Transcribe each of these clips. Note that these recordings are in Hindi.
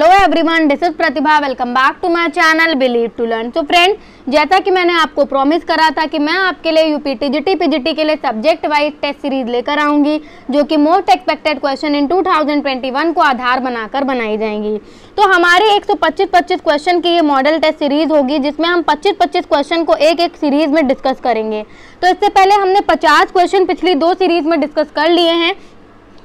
Hello everyone, this is Pratibha. Welcome back to my channel believe to learn. तो फ्रेंड, जैसा कि मैंने आपको प्रॉमिस करा था कि मैं आपके लिए यूपी टीजीटी पीजीटी के लिए सब्जेक्ट वाइज टेस्ट सीरीज लेकर आऊंगी, जो कि मोस्ट एक्सपेक्टेड क्वेश्चन इन 2021 को आधार बनाकर बनाई जाएंगी। तो हमारे 125 क्वेश्चन की ये मॉडल टेस्ट सीरीज होगी, जिसमें हम 25 क्वेश्चन को एक सीरीज में डिस्कस करेंगे। तो इससे पहले हमने 50 क्वेश्चन पिछली 2 सीरीज में डिस्कस कर लिए हैं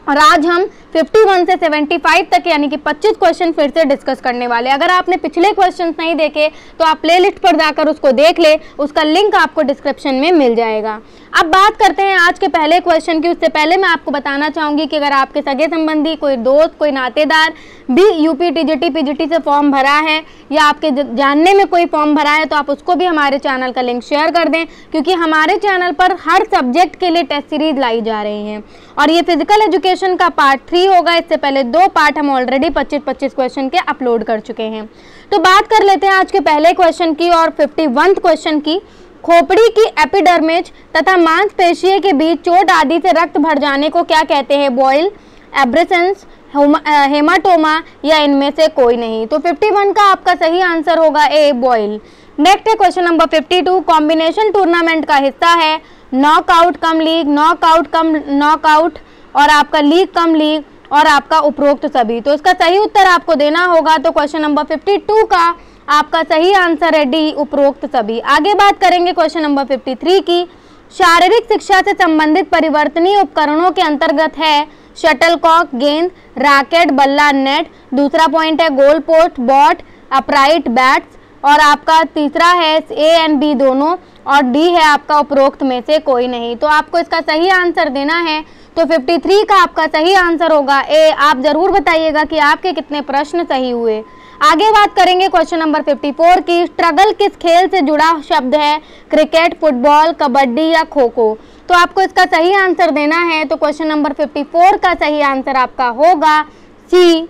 और आज हम 51 से 75 तक यानी कि 25 क्वेश्चन फिर से डिस्कस करने वाले। अगर आपने पिछले क्वेश्चंस नहीं देखे तो आप प्लेलिस्ट पर जाकर उसको देख ले, उसका लिंक आपको डिस्क्रिप्शन में मिल जाएगा। अब बात करते हैं आज के पहले क्वेश्चन की। उससे पहले मैं आपको बताना चाहूँगी कि अगर आपके सगे संबंधी, कोई दोस्त, कोई नातेदार भी यूपी टीजीटी पीजीटी से फॉर्म भरा है या आपके जानने में कोई फॉर्म भरा है तो आप उसको भी हमारे चैनल का लिंक शेयर कर दें, क्योंकि हमारे चैनल पर हर सब्जेक्ट के लिए टेस्ट सीरीज लाई जा रही हैं। और ये फिजिकल एजुकेशन का पार्ट 3 होगा। इससे पहले 2 पार्ट हम ऑलरेडी 25 क्वेश्चन के अपलोड कर चुके हैं। तो बात कर लेते हैं आज के पहले क्वेश्चन की और 51 क्वेश्चन की। खोपड़ी की एपिडर्मिस तथा मांसपेशियों के बीच चोट आदि से रक्त भर जाने को क्या कहते हैं? बॉयल, एब्रेसेंस, हेमाटोमा या इनमें से कोई नहीं। तो 51 का आपका सही आंसर होगा ए, बॉयल। नेक्स्ट है क्वेश्चन नंबर 52। कॉम्बिनेशन टूर्नामेंट का हिस्सा है नॉकआउट कम लीग, नॉकआउट कम नॉकआउट और आपका लीग कम लीग और आपका उपरोक्त सभी। तो इसका सही उत्तर आपको देना होगा। तो क्वेश्चन नंबर 52 का आपका सही आंसर है डी, उपरोक्त सभी। आगे बात करेंगे क्वेश्चन नंबर 53 की। शारीरिक शिक्षा से संबंधित परिवर्तनीय उपकरणों के अंतर्गत है शटलकॉक, गेंद, रैकेट, बल्ला, नेट। दूसरा पॉइंट है goal post, both, upright, bats और आपका तीसरा है ए एंड बी दोनों और डी है आपका उपरोक्त में से कोई नहीं। तो आपको इसका सही आंसर देना है। तो 53 का आपका सही आंसर होगा ए। आप जरूर बताइएगा कि आपके कितने प्रश्न सही हुए। आगे बात करेंगे क्वेश्चन नंबर 54 की। स्ट्रगल किस खेल से जुड़ा शब्द है? क्रिकेट, फुटबॉल, कबड्डी या खो खो। तो आपको इसका सही आंसर देना है। तो क्वेश्चन नंबर 54 का सही आंसर आपका होगा सी,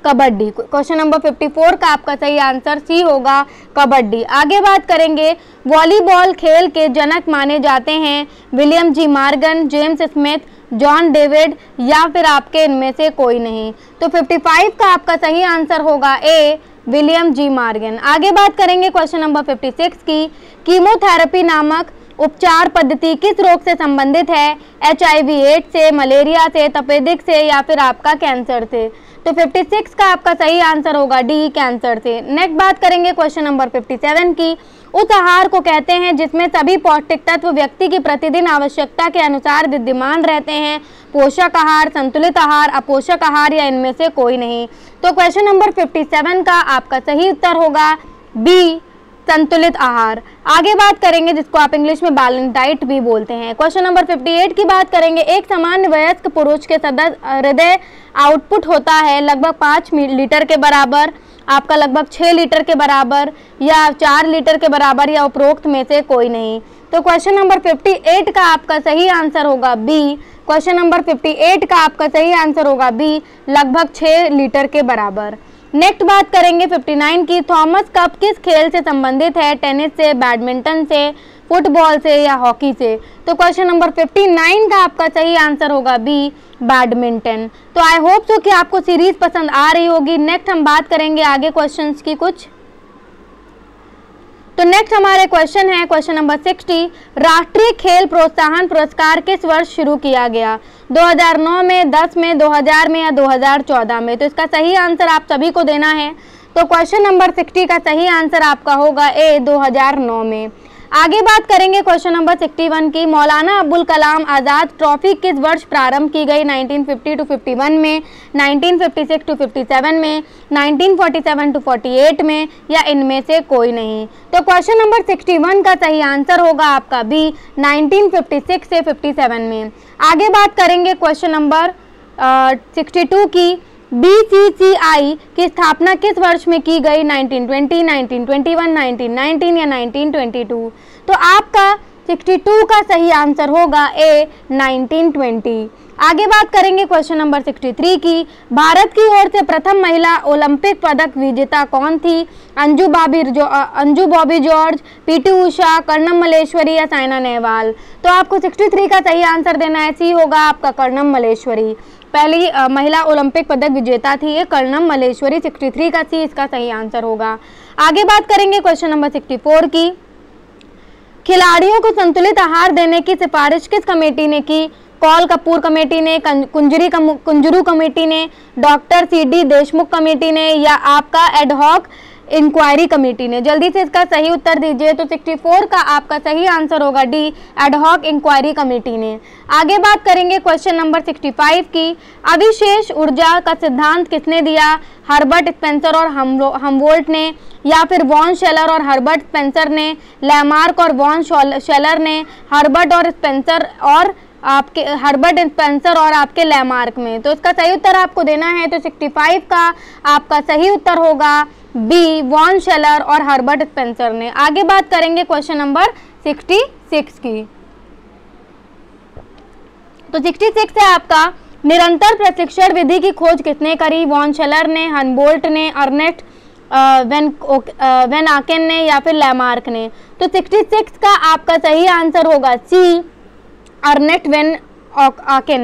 कबड्डी। क्वेश्चन नंबर 54 का आपका सही आंसर सी होगा, कबड्डी। आगे बात करेंगे, वॉलीबॉल खेल के जनक माने जाते हैं विलियम जी Morgan, James Smith, John David या फिर आपके इनमें से कोई नहीं। तो 55 का आपका सही आंसर होगा ए, विलियम जी मॉर्गन। आगे बात करेंगे क्वेश्चन नंबर 56 की। कीमोथेरेपी नामक उपचार पद्धति किस रोग से संबंधित है? HIV एड्स से, मलेरिया से, तपेदिक से या फिर आपका कैंसर से। तो 56 का आपका सही आंसर होगा डी, कैंसर से। नेक्स्ट बात करेंगे क्वेश्चन नंबर 57 की। उस आहार को कहते हैं जिसमें सभी पौष्टिक तत्व व्यक्ति की प्रतिदिन आवश्यकता के अनुसार विद्यमान रहते हैं? पोषक आहार, संतुलित आहार, अपोषक आहार या इनमें से कोई नहीं। तो क्वेश्चन नंबर 57 का आपका सही उत्तर होगा बी, संतुलित आहार। आगे बात करेंगे जिसको आप इंग्लिश में बैलेंस डाइट भी बोलते हैं। क्वेश्चन नंबर 58 की बात करेंगे। एक सामान्य वयस्क पुरुष के हृदय आउटपुट होता है लगभग 5 लीटर के बराबर, आपका लगभग 6 लीटर के बराबर या 4 लीटर के बराबर या उपरोक्त में से कोई नहीं। तो क्वेश्चन नंबर 58 का आपका सही आंसर होगा बी। क्वेश्चन नंबर 58 का आपका सही आंसर होगा बी, लगभग 6 लीटर के बराबर। नेक्स्ट बात करेंगे 59 की। थॉमस कप किस खेल से संबंधित है? टेनिस से, बैडमिंटन से, फुटबॉल से या हॉकी से। तो क्वेश्चन नंबर 59 का आपका सही आंसर होगा बी, बैडमिंटन। तो आई होप सो कि आपको सीरीज पसंद आ रही होगी। नेक्स्ट हम बात करेंगे आगे क्वेश्चंस की कुछ। तो नेक्स्ट हमारे क्वेश्चन है क्वेश्चन नंबर 60। राष्ट्रीय खेल प्रोत्साहन पुरस्कार किस वर्ष शुरू किया गया? 2009 में, 10 में, 2000 में या 2014 में। तो इसका सही आंसर आप सभी को देना है। तो क्वेश्चन नंबर 60 का सही आंसर आपका होगा ए, 2009 में। आगे बात करेंगे क्वेश्चन नंबर 61 की। मौलाना अबुल कलाम आज़ाद ट्रॉफी किस वर्ष प्रारंभ की गई? 1950 to 51 में, 1956 to 57 में, 1947 to 48 में या इनमें से कोई नहीं। तो क्वेश्चन नंबर 61 का सही आंसर होगा आपका बी, 1956 से 57 में। आगे बात करेंगे क्वेश्चन नंबर 62 की। BCCI की स्थापना किस वर्ष में की गई? 1920, 1921, 1919 या 1922। तो आपका 62 का सही आंसर होगा ए, 1920। आगे बात करेंगे क्वेश्चन नंबर 63 की। भारत की ओर से प्रथम महिला ओलंपिक पदक विजेता कौन थी? अंजू बॉबी जॉर्ज, पीटी उषा, कर्णम मलेश्वरी या साइना नेहवाल। तो आपको 63 का सही आंसर देना है, सी होगा आपका कर्णम मलेश्वरी। पहली महिला ओलंपिक पदक विजेता थी ये कर्णम मल्लेश्वरी। 63 का सी इसका सही आंसर होगा। आगे बात करेंगे क्वेश्चन नंबर 64 की। खिलाड़ियों को संतुलित आहार देने की सिफारिश किस कमेटी ने की? कौल कपूर कमेटी ने, कुंजरू कमेटी ने, डॉक्टर CD देशमुख कमेटी ने, या आपका एडहॉक इंक्वायरी कमेटी ने? जल्दी से इसका सही उत्तर दीजिए। तो 64 का आपका सही आंसर होगा डी, एडहॉक इंक्वायरी कमेटी ने। आगे बात करेंगे क्वेश्चन नंबर 65 की। अविशेष ऊर्जा का सिद्धांत किसने दिया? हर्बर्ट स्पेंसर और हमवोल्ट ने, या फिर वॉन शेलर और हर्बर्ट स्पेंसर ने, लैमार्क और वॉन शेलर ने, हर्बर्ट स्पेंसर और आपके लैमार्क में? तो इसका सही उत्तर आपको देना है। तो 65 का आपका सही उत्तर होगा बी, वॉन शेलर और हर्बर्ट स्पेंसर ने। आगे बात करेंगे क्वेश्चन नंबर 66 की। तो 66 है आपका, निरंतर प्रशिक्षण विधि की खोज किसने करी? वॉन शेलर ने, हम्बोल्ट ने, अर्नेस्ट वेन आकेन ने, या फिर लैमार्क ने? तो 66 का आपका सही आंसर होगा सी, अर्नेस्ट वेन आकेन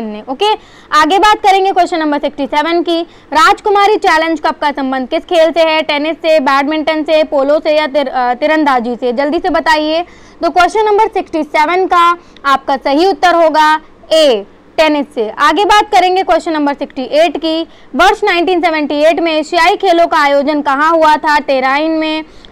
ने। ओके, आगे बात करेंगे क्वेश्चन नंबर 67 की। राजकुमारी चैलेंज कप का संबंध किस खेल से है? टेनिस से, बैडमिंटन से, पोलो से, या तीरंदाजी से? जल्दी से बताइए। तो क्वेश्चन नंबर 67 का आपका सही उत्तर होगा ए, टेनिस से। आगे बात करेंगे क्वेश्चन नंबर 68 की। वर्ष 1978 में एशियाई खेलों का आयोजन कहाँ हुआ था?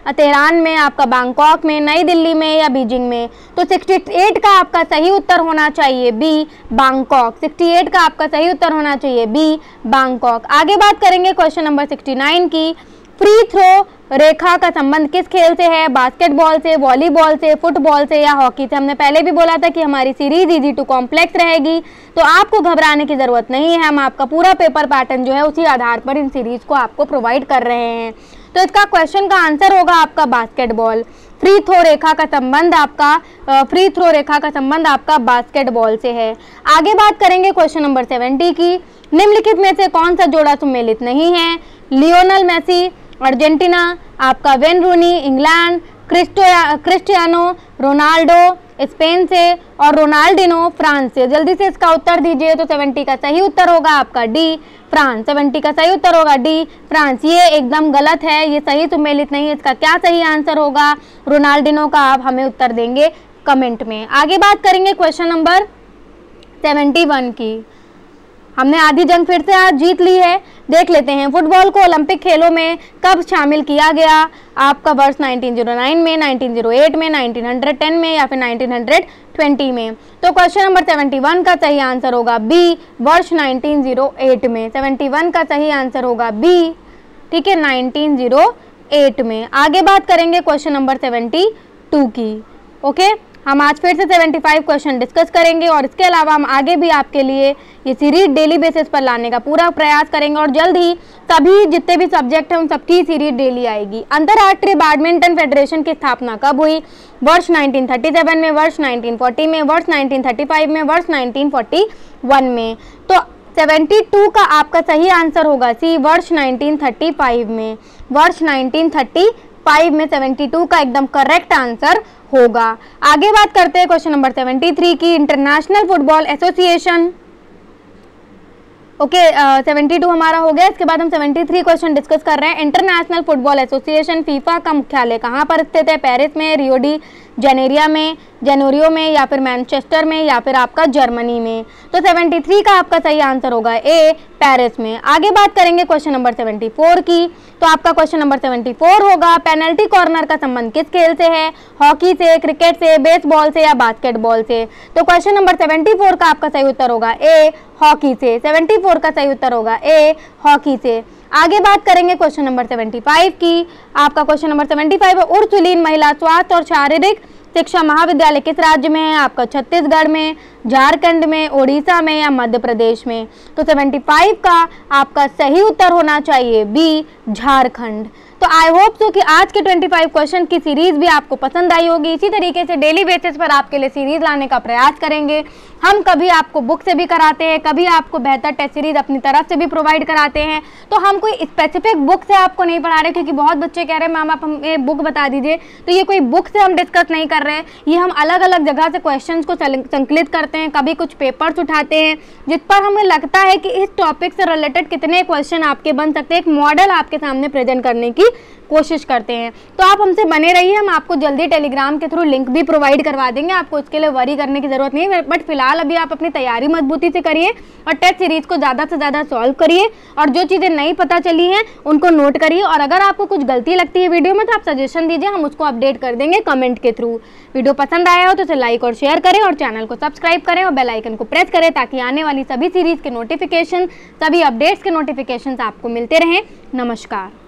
तेहरान में, आपका बैंकॉक में, नई दिल्ली में, या बीजिंग में? तो 68 का आपका सही उत्तर होना चाहिए बी, बैंकॉक। 68 का आपका सही उत्तर होना चाहिए बी, बैंकॉक। आगे बात करेंगे क्वेश्चन नंबर 69 की। फ्री थ्रो रेखा का संबंध किस खेल से है? बास्केटबॉल से, वॉलीबॉल से, फुटबॉल से, या हॉकी से? हमने पहले भी बोला था कि हमारी सीरीज इजी टू कॉम्प्लेक्स रहेगी, तो आपको घबराने की जरूरत नहीं है। हम आपका पूरा पेपर पैटर्न जो है उसी आधार पर इन सीरीज को आपको प्रोवाइड कर रहे हैं। तो इसका क्वेश्चन का आंसर होगा आपका बास्केटबॉल। फ्री थ्रो रेखा का संबंध आपका बास्केटबॉल से है। आगे बात करेंगे क्वेश्चन नंबर 70 की। निम्नलिखित में से कौन सा जोड़ा सम्मिलित नहीं है? लियोनल मेसी अर्जेंटीना, आपका when Rooni England, Cristiano Ronaldo Spain से, और रोनाल्डिनो फ्रांस से? जल्दी से इसका उत्तर दीजिए। तो 70 का सही उत्तर होगा आपका डी, फ्रांस। 70 का सही उत्तर होगा डी, फ्रांस। ये एकदम गलत है, ये सही सम्मिलित नहीं है। इसका क्या सही आंसर होगा? रोनाल्डिनो का आप हमें उत्तर देंगे कमेंट में। आगे बात करेंगे क्वेश्चन नंबर 71 की। हमने आधी जंग फिर से आज जीत ली है। देख लेते हैं, फुटबॉल को ओलंपिक खेलों में कब शामिल किया गया? आपका वर्ष 1909 में, 1908 में, 1910 में, या फिर 1920 में? तो क्वेश्चन नंबर 71 का सही आंसर होगा बी, वर्ष 1908 में। 71 का सही आंसर होगा बी, ठीक है, 1908 में। आगे बात करेंगे क्वेश्चन नंबर 72 की। ओके, हम आज फिर से 75 क्वेश्चन डिस्कस करेंगे, और इसके अलावा हम आगे भी आपके लिए ये सीरीज डेली बेसिस पर लाने का पूरा प्रयास करेंगे, और जल्द ही सभी जितने भी सब्जेक्ट हैं उन सबकी सीरीज डेली आएगी। अंतर्राष्ट्रीय बैडमिंटन फेडरेशन की स्थापना कब हुई? वर्ष 1937 में, वर्ष 1940 में, वर्ष 1935 में, वर्ष 1941 में? तो 72 का आपका सही आंसर होगा सी, वर्ष 1935 में। वर्ष 1935 में 72 का एकदम करेक्ट आंसर होगा। आगे बात करते हैं क्वेश्चन नंबर 73 की। इंटरनेशनल फुटबॉल एसोसिएशन, ओके, 72 हमारा हो गया। इसके बाद हम 73 क्वेश्चन डिस्कस कर रहे हैं। इंटरनेशनल फुटबॉल एसोसिएशन फीफा का मुख्यालय कहाँ पर स्थित है? पेरिस में, रियो डी जेनेरियो में, या फिर मैनचेस्टर में, या फिर आपका जर्मनी में? तो 73 का आपका सही आंसर होगा ए, पेरिस में। आगे बात करेंगे क्वेश्चन नंबर 74 की। तो आपका क्वेश्चन नंबर 74 होगा, पेनल्टी कॉर्नर का संबंध किस खेल से है? हॉकी से, क्रिकेट से, बेसबॉल से, या बास्केटबॉल से? तो क्वेश्चन नंबर 74 का आपका सही उत्तर होगा ए, हॉकी से। 74 का सही उत्तर होगा ए, हॉकी से। आगे बात करेंगे क्वेश्चन नंबर 75 की। आपका क्वेश्चन नंबर 75 है, उर्सुलीन महिला स्वास्थ्य और शारीरिक शिक्षा महाविद्यालय किस राज्य में है? आपका छत्तीसगढ़ में, झारखंड में, ओडिशा में, या मध्य प्रदेश में? तो 75 का आपका सही उत्तर होना चाहिए बी, झारखंड। तो आई होप सो कि आज के 25 क्वेश्चन की सीरीज भी आपको पसंद आई होगी। इसी तरीके से डेली बेसिस पर आपके लिए सीरीज लाने का प्रयास करेंगे। हम कभी आपको बुक से भी कराते हैं, कभी आपको बेहतर टेस्ट सीरीज अपनी तरफ से भी प्रोवाइड कराते हैं। तो हम कोई स्पेसिफिक बुक से आपको नहीं पढ़ा रहे, क्योंकि बहुत बच्चे कह रहे हैं मैम आप हमें बुक बता दीजिए। तो ये कोई बुक से हम डिस्कस नहीं कर रहे हैं, ये हम अलग अलग जगह से क्वेश्चंस को संकलित करते हैं, कभी कुछ पेपर्स उठाते हैं जिस पर हमें लगता है कि इस टॉपिक से रिलेटेड कितने क्वेश्चन आपके बन सकते हैं, एक मॉडल आपके सामने प्रेजेंट करने की कोशिश करते हैं। तो आप हमसे बने रहिए, हम आपको जल्दी टेलीग्राम के थ्रू लिंक भी प्रोवाइड करवा देंगे, आपको इसके लिए वरी करने की ज़रूरत नहीं है। बट फिलहाल अभी आप अपनी तैयारी मजबूती से करिए और टेस्ट सीरीज़ को ज़्यादा से ज़्यादा सॉल्व करिए, और जो चीज़ें नहीं पता चली हैं उनको नोट करिए, और अगर आपको कुछ गलती लगती है वीडियो में तो आप सजेशन दीजिए, हम उसको अपडेट कर देंगे कमेंट के थ्रू। वीडियो पसंद आया हो तो इसे लाइक और शेयर करें और चैनल को सब्सक्राइब करें और बेल आइकन को प्रेस करें ताकि आने वाली सभी सीरीज़ के नोटिफिकेशन, सभी अपडेट्स के नोटिफिकेशन आपको मिलते रहें। नमस्कार।